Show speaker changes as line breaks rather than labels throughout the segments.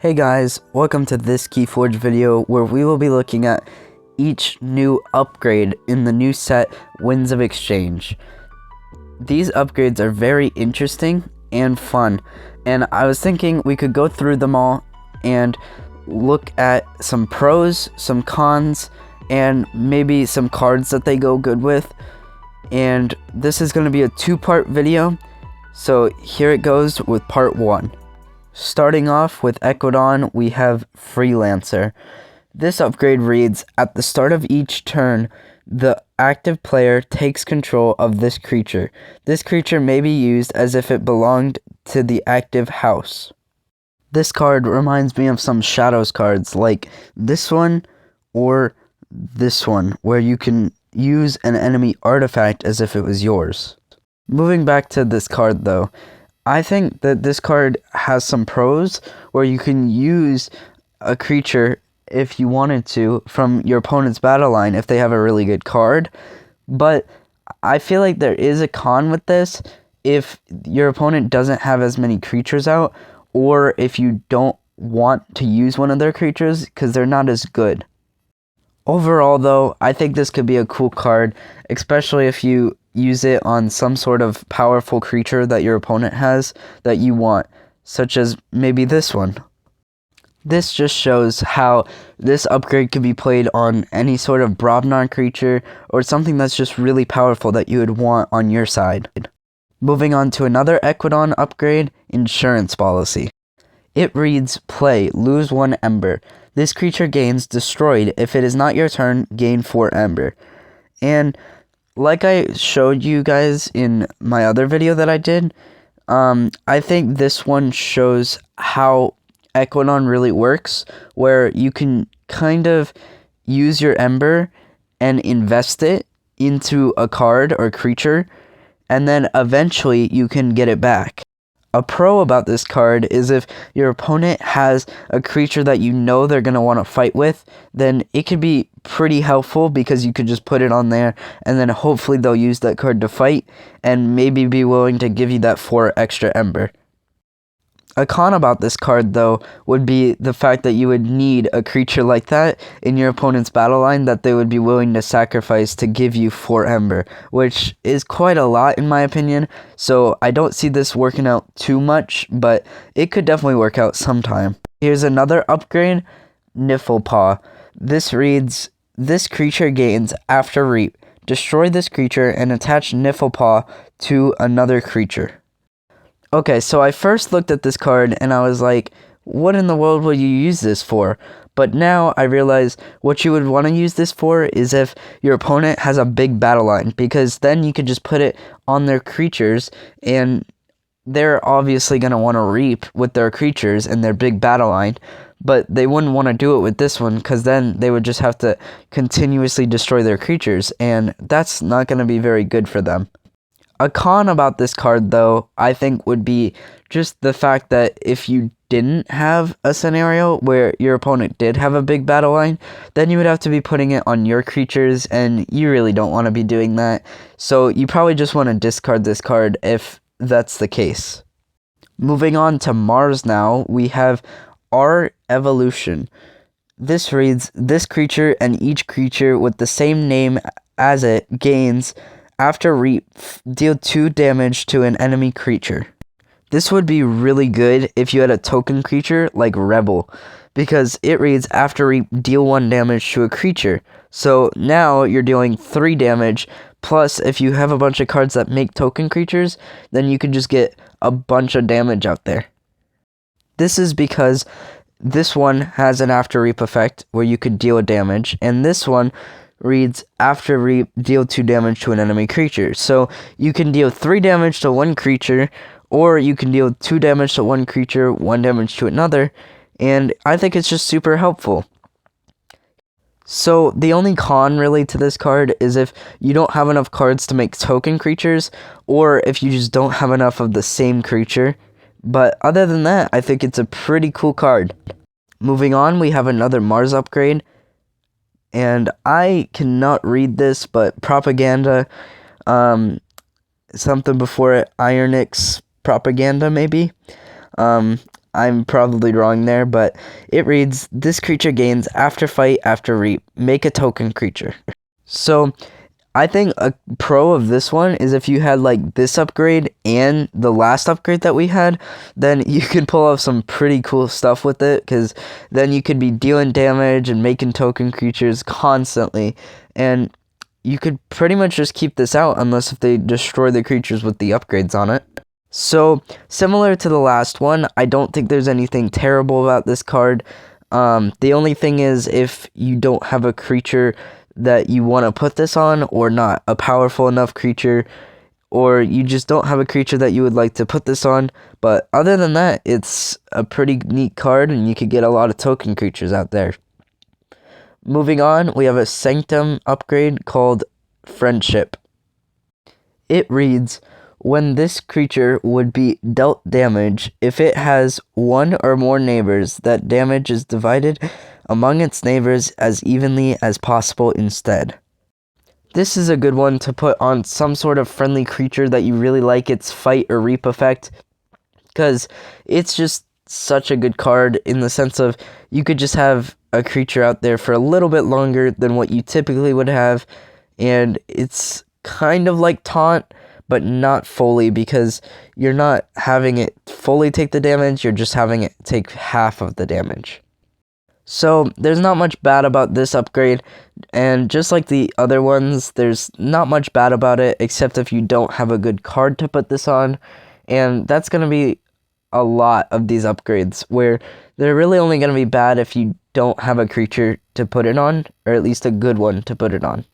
Hey guys, welcome to this KeyForge video where we will be looking at each new upgrade in the new set Winds of Exchange. These upgrades are very interesting and fun, and I was thinking we could go through them all and look at some pros, some cons, and maybe some cards that they go good with. And this is going to be a two-part video, so here it goes with part 1. Starting off with Ecodon, we have Freelancer. This upgrade reads, at the start of each turn, the active player takes control of this creature. This creature may be used as if it belonged to the active house. This card reminds me of some Shadows cards like this one or this one, where you can use an enemy artifact as if it was yours. Moving back to this card though, I think that this card has some pros where you can use a creature if you wanted to from your opponent's battle line if they have a really good card, but I feel like there is a con with this if your opponent doesn't have as many creatures out, or if you don't want to use one of their creatures because they're not as good. Overall though, I think this could be a cool card, especially if you use it on some sort of powerful creature that your opponent has that you want, such as maybe this one. This just shows how this upgrade can be played on any sort of Bradenator creature or something that's just really powerful that you would want on your side. Moving on to another Ecodon upgrade, Insurance Policy. It reads, play, lose 1 Ember. This creature gains destroyed. If it is not your turn, gain 4 Ember. And like I showed you guys in my other video that I did, I think this one shows how Ecodon really works, where you can kind of use your Ember and invest it into a card or creature, and then eventually you can get it back. A pro about this card is if your opponent has a creature that you know they're going to want to fight with, then it could be pretty helpful because you could just put it on there and then hopefully they'll use that card to fight and maybe be willing to give you that 4 extra Ember. A con about this card though would be the fact that you would need a creature like that in your opponent's battle line that they would be willing to sacrifice to give you 4 Ember, which is quite a lot in my opinion, so I don't see this working out too much, but it could definitely work out sometime. Here's another upgrade, Niffle Paw. This reads, this creature gains after reap. Destroy this creature and attach Niffle Paw to another creature. Okay, so I first looked at this card and I was like, what in the world will you use this for? But now I realize what you would want to use this for is if your opponent has a big battle line, because then you could just put it on their creatures and they're obviously going to want to reap with their creatures and their big battle line, but they wouldn't want to do it with this one because then they would just have to continuously destroy their creatures, and that's not going to be very good for them. A con about this card though, I think, would be just the fact that if you didn't have a scenario where your opponent did have a big battle line, then you would have to be putting it on your creatures, and you really don't want to be doing that. So you probably just want to discard this card if that's the case. Moving on to Mars now, we have our Evolution. This reads, this creature and each creature with the same name as it gains after reap, deal 2 damage to an enemy creature. This would be really good if you had a token creature like Rebel, because it reads, after reap, deal 1 damage to a creature. So now you're dealing 3 damage, plus if you have a bunch of cards that make token creatures, then you can just get a bunch of damage out there. This is because this one has an after reap effect where you could deal damage, and this one reads, after reap, deal 2 damage to an enemy creature. So you can deal 3 damage to one creature, or you can deal 2 damage to one creature, 1 damage to another, and I think it's just super helpful. So the only con really to this card is if you don't have enough cards to make token creatures, or if you just don't have enough of the same creature. But other than that, I think it's a pretty cool card. Moving on, we have another Mars upgrade. And I cannot read this, but Propaganda, something before it, Ironix Propaganda maybe. I'm probably wrong there, but it reads, this creature gains after fight, after reap. Make a token creature. So I think a pro of this one is if you had like this upgrade and the last upgrade that we had, then you could pull off some pretty cool stuff with it, because then you could be dealing damage and making token creatures constantly, and you could pretty much just keep this out unless if they destroy the creatures with the upgrades on it. So similar to the last one, I don't think there's anything terrible about this card. The only thing is if you don't have a creature that you want to put this on, or not a powerful enough creature, or you just don't have a creature that you would like to put this on. But other than that, it's a pretty neat card, and you could get a lot of token creatures out there. Moving on, we have a Sanctum upgrade called Friendship. It reads, when this creature would be dealt damage, if it has one or more neighbors, that damage is divided among its neighbors as evenly as possible instead. This is a good one to put on some sort of friendly creature that you really like its fight or reap effect, because it's just such a good card in the sense of you could just have a creature out there for a little bit longer than what you typically would have, and it's kind of like taunt, but not fully, because you're not having it fully take the damage, you're just having it take half of the damage. So there's not much bad about this upgrade, and just like the other ones, there's not much bad about it except if you don't have a good card to put this on, and that's going to be a lot of these upgrades, where they're really only going to be bad if you don't have a creature to put it on, or at least a good one to put it on.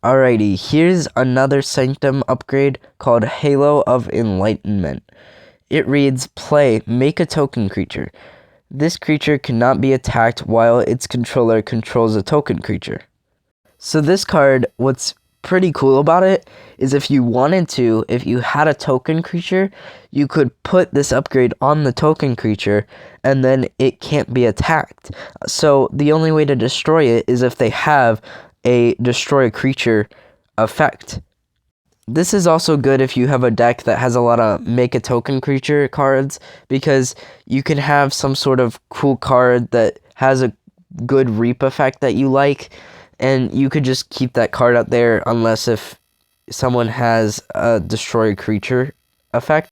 Alrighty, here's another Sanctum upgrade called Halo of Enlightenment. It reads, play, make a token creature. This creature cannot be attacked while its controller controls a token creature. So this card, what's pretty cool about it is if you wanted to, if you had a token creature, you could put this upgrade on the token creature and then it can't be attacked. So the only way to destroy it is if they have a destroy a creature effect. This is also good if you have a deck that has a lot of make a token creature cards, because you can have some sort of cool card that has a good reap effect that you like, and you could just keep that card out there unless if someone has a destroy a creature effect.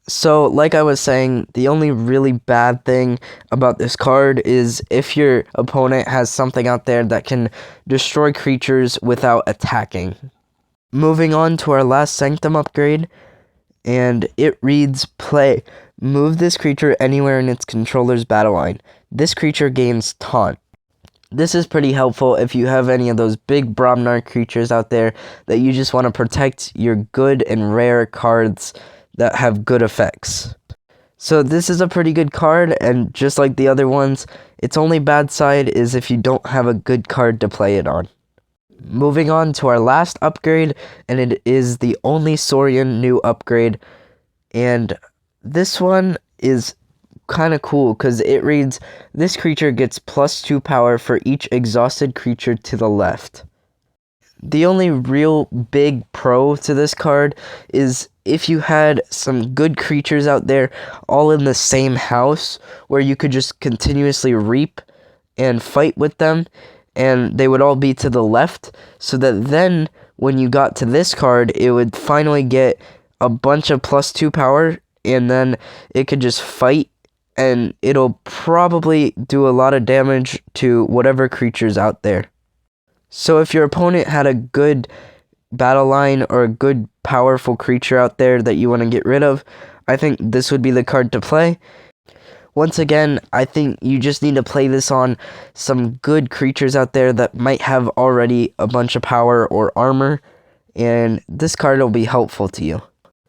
So, like I was saying, the only really bad thing about this card is if your opponent has something out there that can destroy creatures without attacking. Moving on to our last Sanctum upgrade, and it reads, play, move this creature anywhere in its controller's battle line. This creature gains taunt. This is pretty helpful if you have any of those big Bromnar creatures out there that you just want to protect your good and rare cards that have good effects. So this is a pretty good card, and just like the other ones, its only bad side is if you don't have a good card to play it on. Moving on to our last upgrade, and it is the only Saurian new upgrade, and this one is kind of cool because it reads, this creature gets +2 power for each exhausted creature to the left. The only real big pro to this card is if you had some good creatures out there all in the same house where you could just continuously reap and fight with them, and they would all be to the left, so that then when you got to this card, it would finally get a bunch of +2 power, and then it could just fight, and it'll probably do a lot of damage to whatever creature's out there. So if your opponent had a good battle line or a good powerful creature out there that you want to get rid of, I think this would be the card to play. Once again, I think you just need to play this on some good creatures out there that might have already a bunch of power or armor, and this card will be helpful to you.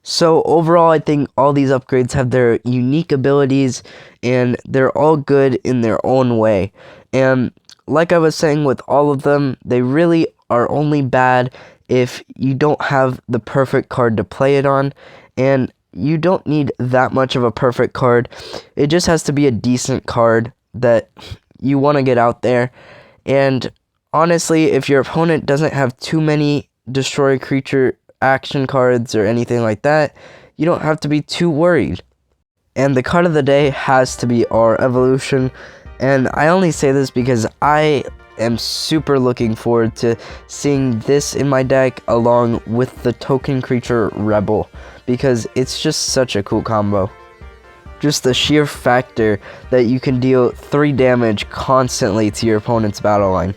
So overall, I think all these upgrades have their unique abilities, and they're all good in their own way. And like I was saying with all of them, they really are only bad if you don't have the perfect card to play it on, and you don't need that much of a perfect card. It just has to be a decent card that you want to get out there. And honestly, if your opponent doesn't have too many destroy creature action cards or anything like that, you don't have to be too worried. And the card of the day has to be our evolution. And I only say this because I am super looking forward to seeing this in my deck along with the token creature Rebel, because it's just such a cool combo. Just the sheer factor that you can deal 3 damage constantly to your opponent's battle line.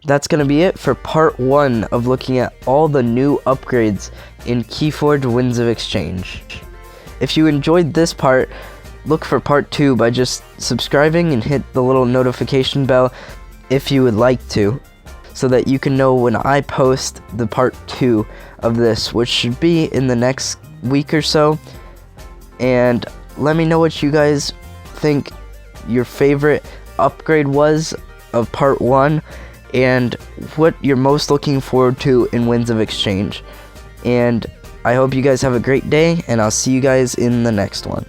That's going to be it for part 1 of looking at all the new upgrades in KeyForge Winds of Exchange. If you enjoyed this part, look for part 2 by just subscribing and hit the little notification bell if you would like to, so that you can know when I post the part 2 of this, which should be in the next week or so. And let me know what you guys think your favorite upgrade was of part 1, and what you're most looking forward to in Winds of Exchange. And I hope you guys have a great day, and I'll see you guys in the next one.